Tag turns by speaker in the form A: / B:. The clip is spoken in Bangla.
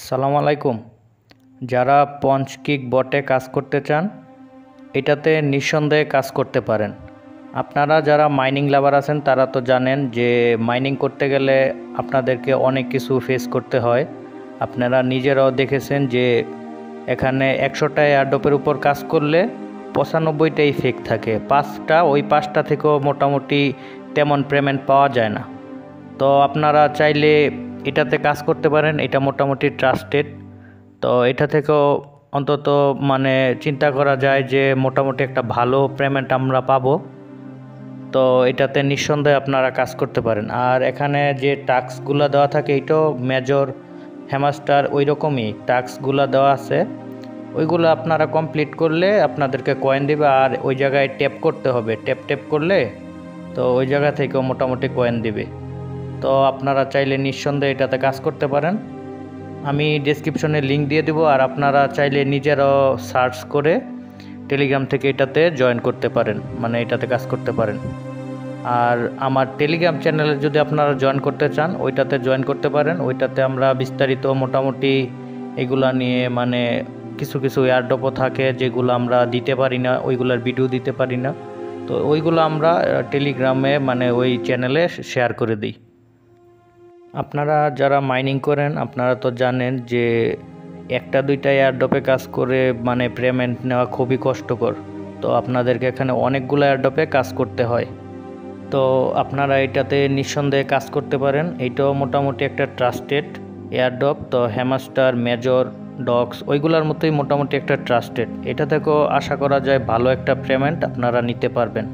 A: সালাম আলাইকুম। যারা পঞ্চকিক বটে কাজ করতে চান এটাতে নিঃসন্দেহে কাজ করতে পারেন। আপনারা যারা মাইনিং লাভার আছেন তারা তো জানেন যে মাইনিং করতে গেলে আপনাদেরকে অনেক কিছু ফেস করতে হয়। আপনারা নিজেরাও দেখেছেন যে এখানে 100টা এয়ারড্রপের উপর কাজ করলে 95টাই ফেক থাকে, ওই পাঁচটা থেকেও মোটামুটি তেমন পেমেন্ট পাওয়া যায় না। তো আপনারা চাইলে এটাতে কাজ করতে পারেন, এটা মোটামুটি ট্রাস্টেড। তো এটা থেকেও অন্তত চিন্তা করা যায় যে মোটামুটি একটা ভালো পেমেন্ট আমরা পাবো। তো এটাতে নিঃসন্দেহে আপনারা কাজ করতে পারেন। আর এখানে যে টাস্কগুলো দেওয়া থাকে এটাও মেজর, হ্যামাস্টার ওই রকমই টাস্কগুলো দেওয়া আছে। ওইগুলো আপনারা কমপ্লিট করলে আপনাদেরকে কয়েন দেবে, আর ওই জায়গায় ট্যাপ করতে হবে। ট্যাপ করলে তো ওই জায়গা থেকেও মোটামুটি কয়েন দিবে। তো আপনারা চাইলে নিঃসন্দেহে এটাতে কাজ করতে পারেন। আমি ডেসক্রিপশনে লিঙ্ক দিয়ে দেবো, আর আপনারা চাইলে নিজেরাও সার্চ করে টেলিগ্রাম থেকে এটাতে জয়েন করতে পারেন, এটাতে কাজ করতে পারেন। আর আমার টেলিগ্রাম চ্যানেলে যদি আপনারা জয়েন করতে চান ওইটাতে জয়েন করতে পারেন। ওইটাতে আমরা বিস্তারিত মোটামুটি এগুলা নিয়ে কিছু কিছু এয়ারড্রপও থাকে যেগুলো আমরা দিতে পারি না, ওইগুলোর ভিডিও দিতে পারি না। তো ওইগুলো আমরা টেলিগ্রামে ওই চ্যানেলে শেয়ার করে দিই। আপনারা যারা মাইনিং করেন আপনারা তো জানেন যে একটা দুইটা এয়ারড্রপে কাজ করে পেমেন্ট নেওয়া খুবই কষ্টকর। তো আপনাদেরকে এখানে অনেকগুলো এয়ারড্রপে কাজ করতে হয়। তো আপনারা এটাতে নিঃসন্দেহে কাজ করতে পারেন। এইটাও মোটামুটি একটা ট্রাস্টেড এয়ারড্রপ। তো হ্যামাস্টার, মেজর, ডক্স ওইগুলোর মতোই মোটামুটি একটা ট্রাস্টেড। এটা থেকেও আশা করা যায় ভালো একটা পেমেন্ট আপনারা নিতে পারবেন।